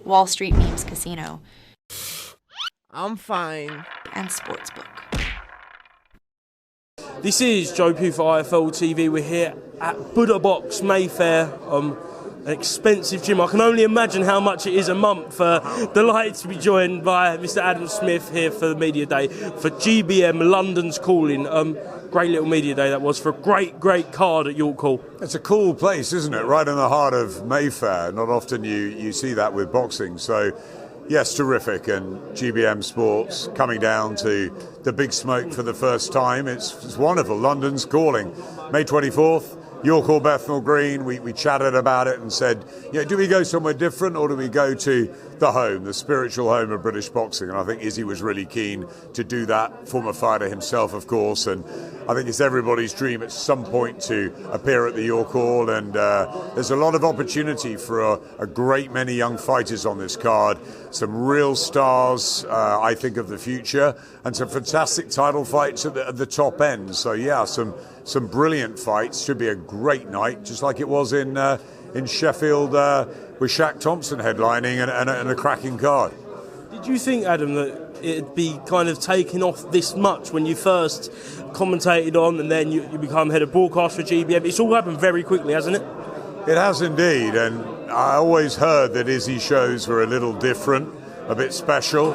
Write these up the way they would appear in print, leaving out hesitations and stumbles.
Wall Street Memes Casino, I'm fine. and Sportsbook. This is Joe Pugh for IFLTV. We're here at Buddha Box, Mayfair, an expensive gym. I can only imagine how much it is a month. Delighted to be joined by Mr. Adam Smith here for the Media Day for GBM London's Calling. Great little Media Day that was, for a great card at York Hall. It's a cool place, isn't it? Right in the heart of Mayfair. Not often you see that with boxing. So, yes, terrific. And GBM Sports coming down to the big smoke for the first time. It's wonderful. London's Calling. May 24th, York Hall, Bethnal Green. We chatted about it and said, do we go somewhere different or do we go to the home, the spiritual home of British boxing? And I think Izzy was really keen to do that, former fighter himself, of course. And I think it's everybody's dream at some point to appear at the York Hall. And there's a lot of opportunity for a great many young fighters on this card. Some real stars, I think, of the future, and some fantastic title fights at the top end. So, yeah, some brilliant fights. Should be a great night, just like it was in Sheffield with Shaq Thompson headlining and a cracking card. Did you think, Adam, that it'd be kind of taking off this much when you first commentated on and then you become head of broadcast for GBM? It's all happened very quickly, hasn't it? It has indeed, and I always heard that Izzy's shows were a little different, a bit special.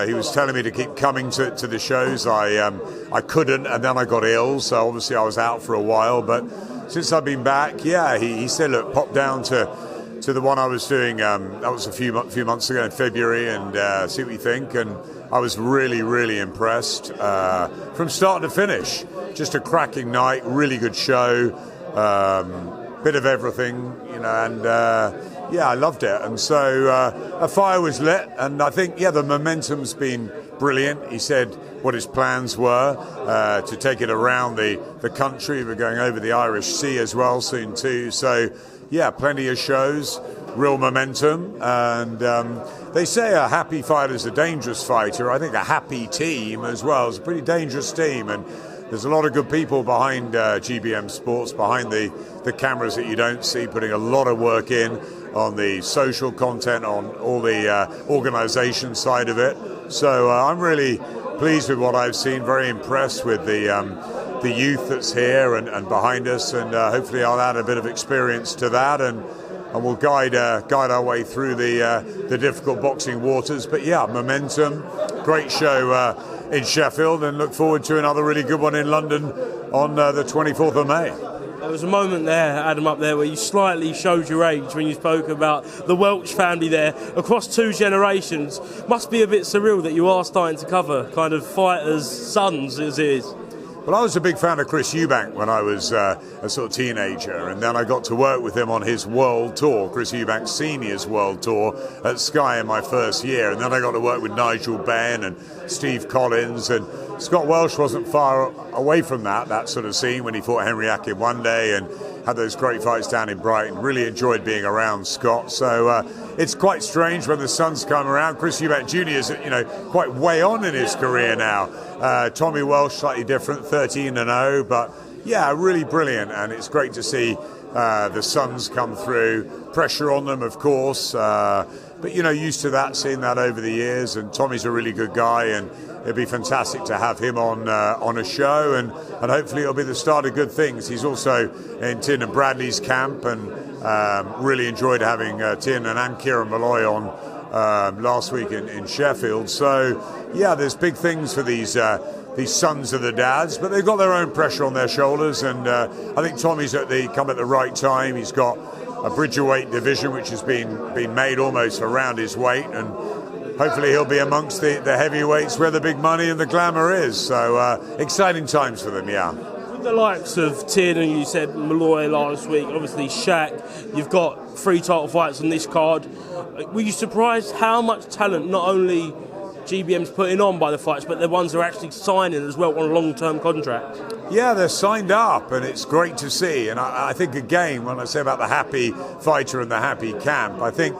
He was telling me to keep coming to the shows. I couldn't, and then I got ill, so obviously I was out for a while. But since I've been back, he said, look, pop down to the one I was doing. That was a few months ago in February, and see what you think. And I was really, really impressed from start to finish. Just a cracking night, really good show, bit of everything, and I loved it. And so a fire was lit, and I think, the momentum's been brilliant. He said what his plans were to take it around the country. We're going over the Irish Sea as well soon too. So, plenty of shows, real momentum. And they say a happy fighter is a dangerous fighter. I think a happy team as well is a pretty dangerous team. And there's a lot of good people behind GBM Sports, behind the cameras that you don't see, putting a lot of work in on the social content, on all the organisation side of it. So I'm really pleased with what I've seen, very impressed with the youth that's here and behind us, and hopefully I'll add a bit of experience to that, and we'll guide our way through the difficult boxing waters. But momentum, great show in Sheffield, and look forward to another really good one in London on the 24th of May. There was a moment there, Adam, up there where you slightly showed your age when you spoke about the Welch family there across two generations. Must be a bit surreal that you are starting to cover kind of fighters' sons as it is. Well, I was a big fan of Chris Eubank when I was a sort of teenager, and then I got to work with him on his world tour, Chris Eubank Senior's world tour at Sky in my first year, and then I got to work with Nigel Benn and Steve Collins, and Scott Welsh wasn't far away from that sort of scene when he fought Henry Akin one day and had those great fights down in Brighton. Really enjoyed being around Scott. So it's quite strange when the sons come around. Chris Eubank Jr. is, quite way on in his career now. Tommy Welsh, slightly different, 13-0, but really brilliant. And it's great to see the sons come through. Pressure on them, of course, but used to that, seeing that over the years. And Tommy's a really good guy, and it'd be fantastic to have him on a show, and hopefully it'll be the start of good things. He's also in Tin and Bradley's camp, and really enjoyed having Tin and Kieran Malloy on last week in Sheffield. So there's big things for these sons of the dads, but they've got their own pressure on their shoulders, and I think Tommy's come at the right time. He's got a Bridgerweight division which has been made almost around his weight, and hopefully he'll be amongst the heavyweights where the big money and the glamour is. So exciting times for them, With the likes of Tin, and you said Malloy last week, obviously Shaq, you've got 3 title fights on this card. Were you surprised how much talent not only GBM's putting on by the fights, but the ones that are actually signing as well on a long-term contract? Yeah, they're signed up, and it's great to see. And I think, again, when I say about the happy fighter and the happy camp, I think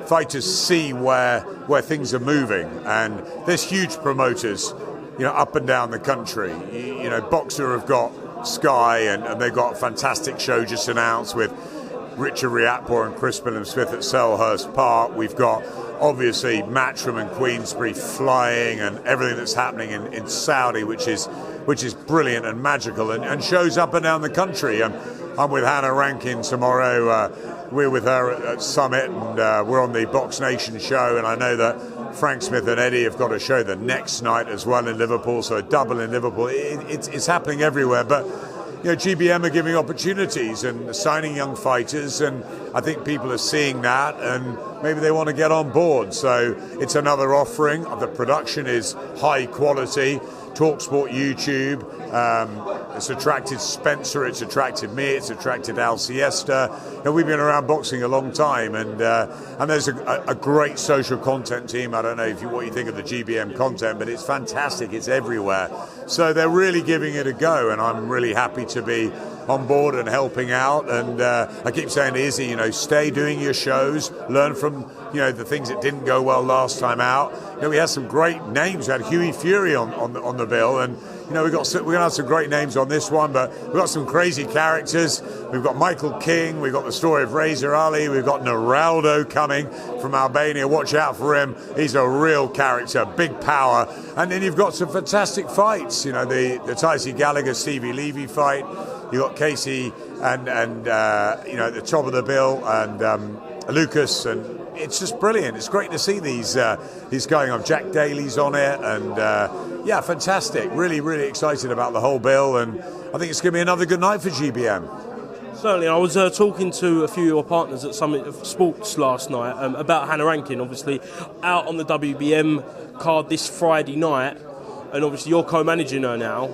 fighters see where things are moving, and there's huge promoters, up and down the country. Boxer have got Sky, and they've got a fantastic show just announced with Richard Riatpur and Chris Billam-Smith at Selhurst Park. We've got obviously Matchroom and Queensbury flying, and everything that's happening in Saudi, which is brilliant and magical, and shows up and down the country. I'm with Hannah Rankin tomorrow. We're with her at Summit, and we're on the Box Nation show, and I know that Frank Smith and Eddie have got a show the next night as well in Liverpool, so a double in Liverpool. It's happening everywhere, but GBM are giving opportunities and signing young fighters, and I think people are seeing that, and maybe they want to get on board. So it's another offering. The production is high quality. TalkSport YouTube. It's attracted Spencer, it's attracted me, it's attracted Al Siesta. We've been around boxing a long time, and there's a great social content team. I don't know what you think of the GBM content, but it's fantastic. It's everywhere. So they're really giving it a go, and I'm really happy to be on board and helping out. And I keep saying to Izzy, stay doing your shows, learn from the things that didn't go well last time out. We had some great names. We had Huey Fury on the bill, and we're going to have some great names on this one, but we've got some crazy characters. We've got Michael King, we've got the story of Reza Ali, we've got Naraldo coming from Albania. Watch out for him. He's a real character, big power. And then you've got some fantastic fights. The Tyson Gallagher Stevie Levy fight. You've got Casey and at the top of the bill, and Lucas, and it's just brilliant. It's great to see these going on. Jack Daly's on it, and fantastic. Really, really excited about the whole bill, and I think it's going to be another good night for GBM. Certainly. I was talking to a few of your partners at Summit Sports last night about Hannah Rankin, obviously out on the WBM card this Friday night, and obviously you're co-managing her now.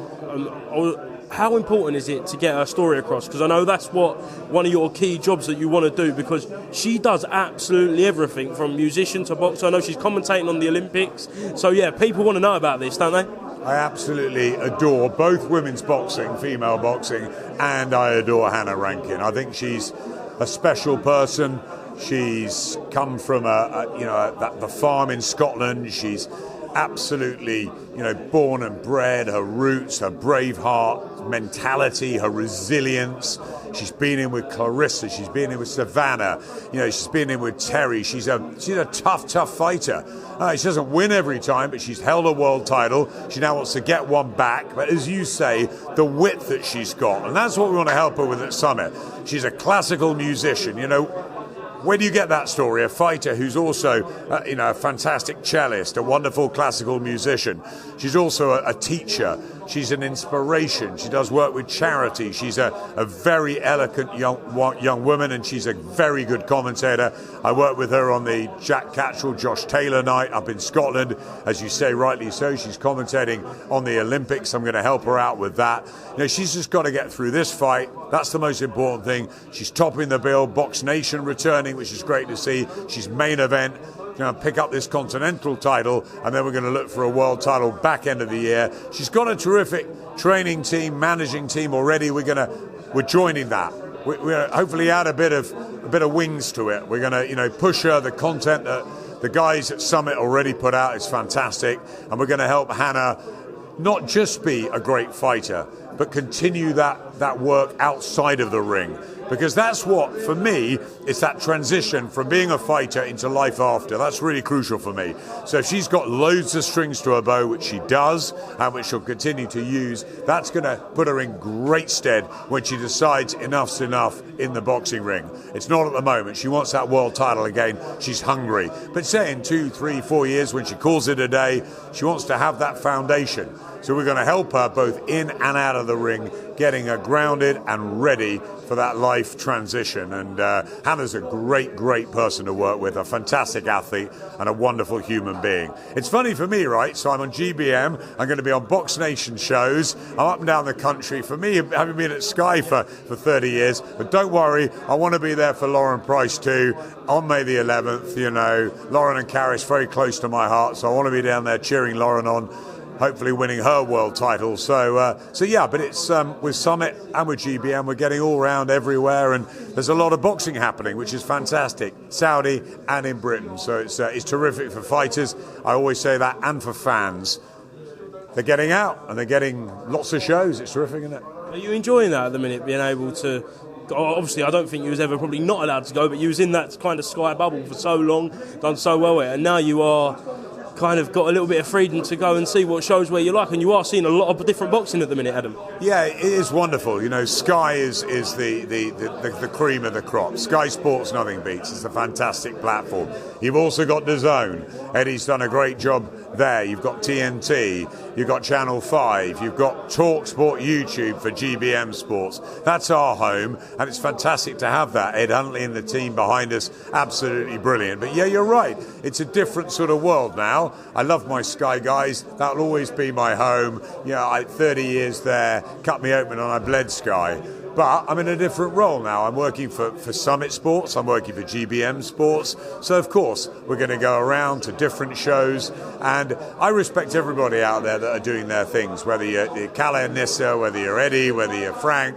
How important is it to get her story across? Because I know that's one of your key jobs that you want to do, because she does absolutely everything from musician to boxer. I know she's commentating on the Olympics. So, people want to know about this, don't they? I absolutely adore both women's boxing, female boxing, and I adore Hannah Rankin. I think she's a special person. She's come from the farm in Scotland. She's absolutely, born and bred, her roots, her brave heart mentality, her resilience. She's been in with Clarissa, she's been in with Savannah, she's been in with Terry. She's a tough fighter. She doesn't win every time, but she's held a world title. She now wants to get one back. But as you say, the wit that she's got, and that's what we want to help her with at Summit. She's a classical musician, When you get that story, a fighter who's also, a fantastic cellist, a wonderful classical musician. She's also a teacher. She's an inspiration. She does work with charity. She's a very eloquent young woman, and she's a very good commentator. I worked with her on the Jack Catchell, Josh Taylor night up in Scotland. As you say, rightly so, she's commentating on the Olympics. I'm going to help her out with that. She's just got to get through this fight. That's the most important thing. She's topping the bill. Box Nation returning, which is great to see. She's main event. Going to pick up this continental title, and then we're going to look for a world title back end of the year. She's got a terrific training team, managing team already. We're joining that. We're hopefully add a bit of wings to it. We're going to push her. The content that the guys at Summit already put out is fantastic, and we're going to help Hannah not just be a great fighter, but continue that work outside of the ring. Because that's what, for me, it's that transition from being a fighter into life after. That's really crucial for me. So if she's got loads of strings to her bow, which she does, and which she'll continue to use, that's going to put her in great stead when she decides enough's enough in the boxing ring. It's not at the moment. She wants that world title again. She's hungry. But say in 2, 3, 4 years, when she calls it a day, she wants to have that foundation. So we're going to help her both in and out of the ring, getting her grounded and ready for that life transition. And Hannah's a great person to work with, a fantastic athlete and a wonderful human being. It's funny for me, right? So I'm on GBM, I'm going to be on Box Nation shows, I'm up and down the country. For me, having been at Sky for 30 years, but don't worry, I want to be there for Lauren Price too, on May the 11th. Lauren and Karis very close to my heart, so I want to be down there cheering Lauren on, hopefully winning her world title. So but it's with Summit and with GBM, we're getting all round everywhere, and there's a lot of boxing happening, which is fantastic, Saudi and in Britain. So it's terrific for fighters, I always say that, and for fans. They're getting out and they're getting lots of shows. It's terrific, isn't it? Are you enjoying that at the minute, being able to obviously I don't think you was ever probably not allowed to go, but you was in that kind of Sky bubble for so long, done so well with it, and now you are kind of got a little bit of freedom to go and see what shows where you like, and you are seeing a lot of different boxing at the minute, Adam. Yeah, it is wonderful. You know, Sky is the cream of the crop. Sky Sports nothing beats. It's a fantastic platform. You've also got DAZN. Eddie's done a great job there. You've got TNT, you've got Channel 5, you've got TalkSport YouTube for GBM Sports. That's our home, and it's fantastic to have that. Ed Huntley and the team behind us, absolutely brilliant. But yeah, you're right. It's a different sort of world now. I love my Sky guys. That'll always be my home. You know, I 30 years there, cut me open and I bled Sky. But I'm in a different role now. I'm working for Summit Sports. I'm working for GBM Sports. So, of course, we're going to go around to different shows. And I respect everybody out there that are doing their things, whether you're Kalle and Nissa, whether you're Eddie, whether you're Frank,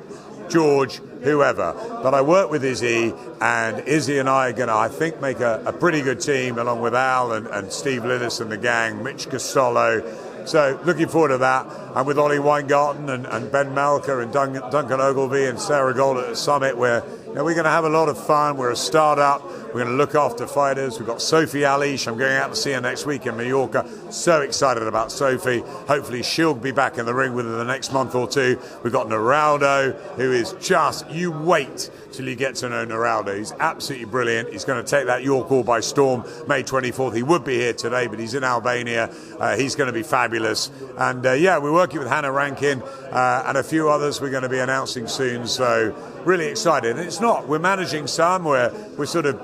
George, whoever. But I work with Izzy, and Izzy and I are going to, I think, make a pretty good team, along with Al and Steve Lillis and the gang, Mitch Costello. So looking forward to that. And with Ollie Weingarten and Ben Malka and Duncan Ogilvie and Sarah Gold at the Summit, we're going to have a lot of fun. We're a start-up. We're going to look after fighters. We've got Sophie Alish. I'm going out to see her next week in Mallorca. So excited about Sophie. Hopefully she'll be back in the ring within the next month or two. We've got Naraldo, who is just, you wait till you get to know Naraldo. He's absolutely brilliant. He's going to take that York Hall by storm May 24th. He would be here today, but he's in Albania. He's going to be fabulous. And we're working with Hannah Rankin and a few others we're going to be announcing soon. So really excited. And it's not, we're managing some, we're sort of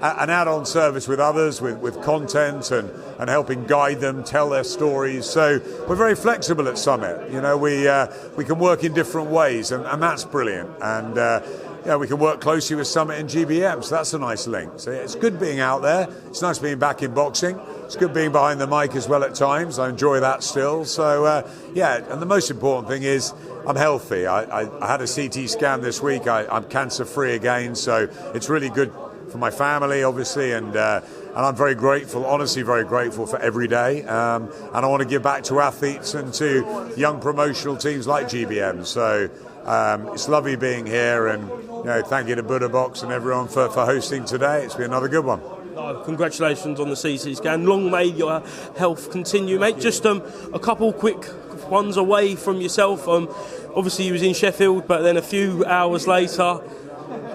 an add-on service with others, with content and helping guide them, tell their stories. So we're very flexible at Summit. You know, we can work in different ways, and that's brilliant. And we can work closely with Summit and GBM, so that's a nice link. So it's good being out there. It's nice being back in boxing. It's good being behind the mic as well at times. I enjoy that still. So and the most important thing is I'm healthy. I had a CT scan this week. I'm cancer-free again, so it's really good for my family, obviously, and I'm very grateful, honestly very grateful for every day. And I want to give back to athletes and to young promotional teams like GBM. So it's lovely being here, and thank you to Buddha Box and everyone for hosting today. It's been another good one. Congratulations on the CT scan. Long may your health continue, mate. Just a couple quick ones away from yourself. Obviously you was in Sheffield, but then a few hours later,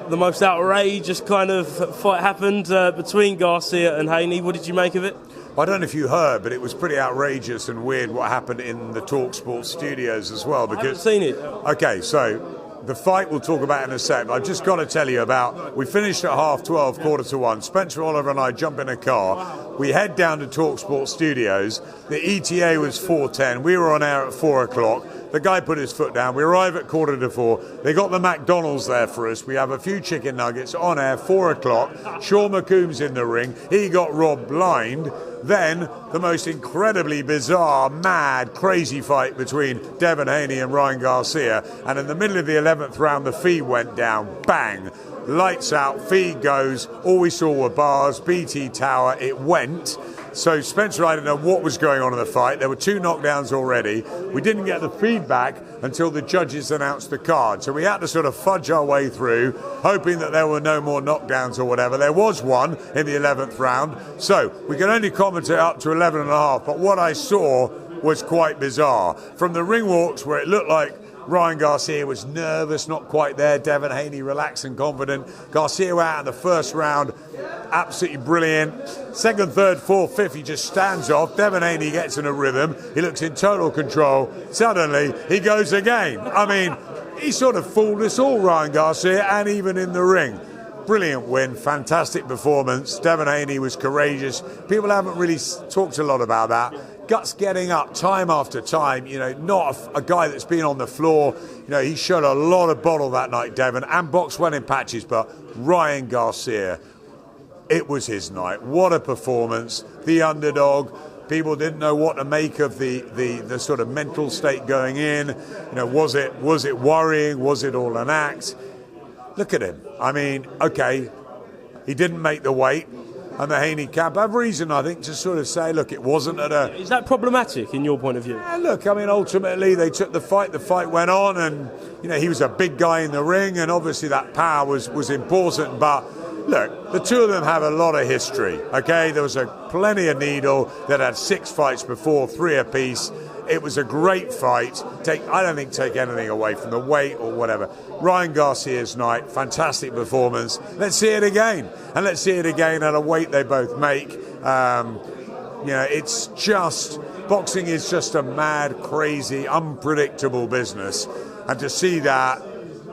the most outrageous kind of fight happened between Garcia and Haney. What did you make of it? I don't know if you heard, but it was pretty outrageous and weird what happened in the TalkSport studios as well. Because, I haven't seen it. Okay, so the fight we'll talk about in a sec. I've just got to tell you about, we finished at 12:30, 1:45. Spencer Oliver and I jump in a car. We head down to TalkSport Studios. The ETA was 4:10. We were on air at 4 o'clock. The guy put his foot down. We arrive at 4:45. They got the McDonald's there for us. We have a few chicken nuggets on air, 4 o'clock. Sean McComb's in the ring. He got robbed blind. Then the most incredibly bizarre, mad, crazy fight between Devin Haney and Ryan Garcia. And in the middle of the 11th round, the feed went down. Bang. Lights out, feed goes. All we saw were bars, BT Tower. It went. So Spencer and I didn't know what was going on in the fight. There were 2 knockdowns already. We didn't get the feedback until the judges announced the card. So we had to sort of fudge our way through, hoping that there were no more knockdowns or whatever. There was one in the 11th round. So we can only comment it up to 11 and a half. But what I saw was quite bizarre. From the ring walks where it looked like Ryan Garcia was nervous, not quite there. Devin Haney relaxed and confident. Garcia went out in the first round, absolutely brilliant. Second, third, fourth, fifth, he just stands off. Devin Haney gets in a rhythm. He looks in total control. Suddenly, he goes again. I mean, he sort of fooled us all, Ryan Garcia, and even in the ring. Brilliant win, fantastic performance. Devin Haney was courageous. People haven't really talked a lot about that. Guts getting up time after time, not a guy that's been on the floor. He showed a lot of bottle that night, Devin, and boxed well in patches, but Ryan Garcia, it was his night. What a performance. The underdog. People didn't know what to make of the sort of mental state going in. Was it worrying? Was it all an act? Look at him. I mean, okay, he didn't make the weight. and the Haney camp have reason, I think, to sort of say, look, it wasn't at a... Is that problematic in your point of view? Look, I mean, ultimately they took the fight went on, and he was a big guy in the ring, and obviously that power was important, but look, the two of them have a lot of history, okay? There was plenty of Needle that had 6 fights before, 3 apiece. It was a great fight. I don't think take anything away from the weight or whatever. Ryan Garcia's night, fantastic performance. Let's see it again. And let's see it again at a weight they both make. It's just, boxing is just a mad, crazy, unpredictable business. And to see that,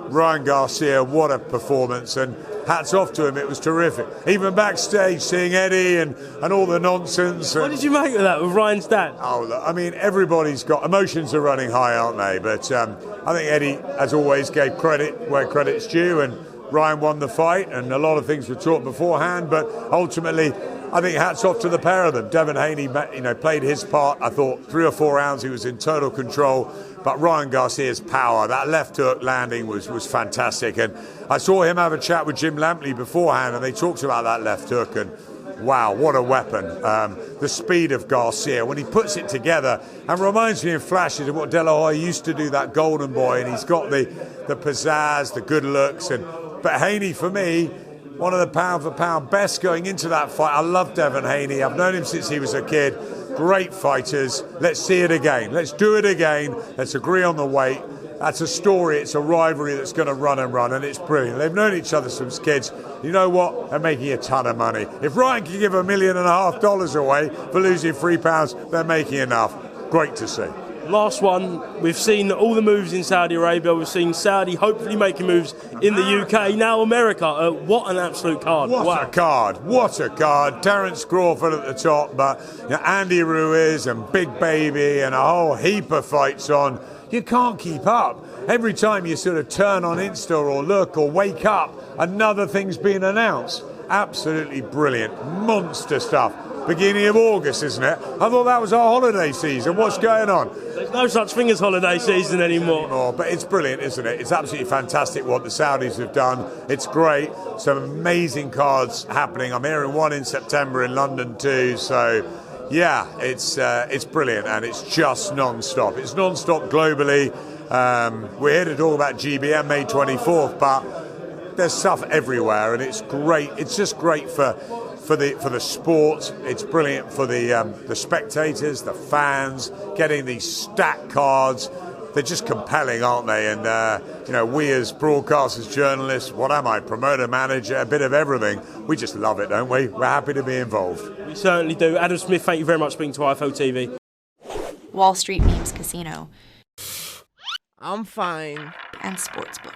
Ryan Garcia, what a performance, and hats off to him, it was terrific. Even backstage, seeing Eddie and all the nonsense. What did you make of that with Ryan's dad? Oh, look, I mean, everybody's got, emotions are running high, aren't they? But I think Eddie, as always, gave credit where credit's due, and Ryan won the fight, and a lot of things were talked beforehand, but ultimately, I think hats off to the pair of them. Devin Haney, played his part. I thought 3 or 4 rounds he was in total control. But Ryan Garcia's power, that left hook landing was fantastic. And I saw him have a chat with Jim Lampley beforehand, and they talked about that left hook. And wow, what a weapon. The speed of Garcia, when he puts it together, and reminds me in flashes of what De La Hoya used to do, that golden boy. And he's got the pizzazz, the good looks. But Haney, for me, one of the pound-for-pound best going into that fight. I love Devin Haney. I've known him since he was a kid. Great fighters. Let's see it again. Let's do it again. Let's agree on the weight. That's a story. It's a rivalry that's going to run, and it's brilliant. They've known each other since kids. You know what? They're making a ton of money. If Ryan can give $1.5 million away for losing £3, they're making enough. Great to see. Last one, we've seen all the moves in Saudi Arabia. We've seen Saudi hopefully making moves in the UK. Now America. What an absolute card. What a card. What a card. Terence Crawford at the top, but Andy Ruiz and Big Baby and a whole heap of fights on. You can't keep up. Every time you sort of turn on Insta or look or wake up, another thing's been announced. Absolutely brilliant. Monster stuff. Beginning of August, isn't it? I thought that was our holiday season. What's going on? There's no such thing as holiday season anymore. But it's brilliant, isn't it? It's absolutely fantastic what the Saudis have done. It's great. Some amazing cards happening. I'm hearing one in September in London too. So, yeah, it's brilliant, and it's just non-stop. It's non-stop globally. We're here to talk about GBM May 24th, but there's stuff everywhere, and it's great. It's just great for the sport. It's brilliant for the spectators, the fans, getting these stacked cards. They're just compelling, aren't they? And we as broadcasters, journalists, what am I, promoter, manager, a bit of everything. We just love it, don't we? We're happy to be involved. We certainly do. Adam Smith, thank you very much for speaking to IFLTV. Wall Street Memes Casino. I'm fine. And Sportsbook.